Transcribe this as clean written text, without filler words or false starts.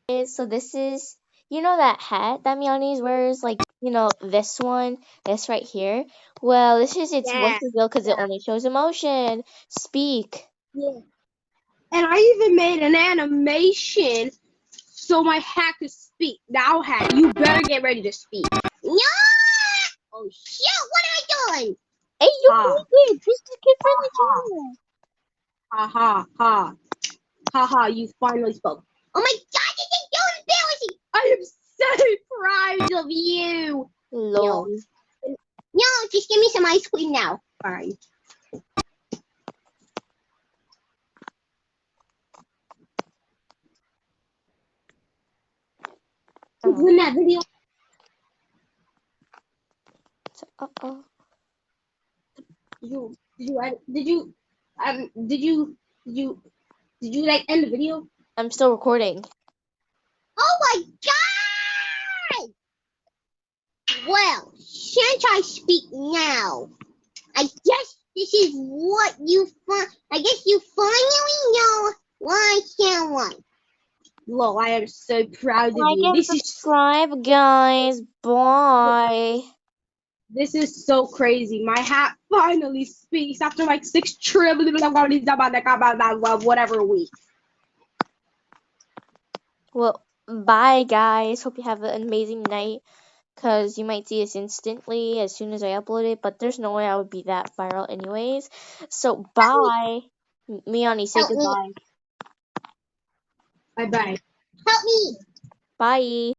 So this is, you know that hat that Miani's wears, like, this one, this right here? Well, this is its voice Yeah, reveal because it yeah, only shows emotion. Speak. yeah. And I even made an animation so my hat could speak. Now, hat, you better get ready to speak. No! Oh shit! What am I doing? Hey, you Ha made it! This is ha kid-friendly ha channel. ha ha ha ha ha! You finally spoke. Oh my god! This is so embarrassing. I am so proud of you. Lol. No, no, just give me some ice cream now. Fine. In that video, Uh-oh. did you like end the video? I'm still recording. Oh my god! Well, shan't I speak now? I guess this is what you find. I guess you finally know why I can't one. Lol, I am so proud of Like you. and subscribe, guys. Bye. This is so crazy. My hat finally speaks after like 6 trillion whatever week. Well, bye, guys. Hope you have an amazing night. Because you might see this instantly as soon as I upload it, but there's no way I would be that viral anyways. So, bye. Miani, say Help me. goodbye. Bye bye. Help me. Bye.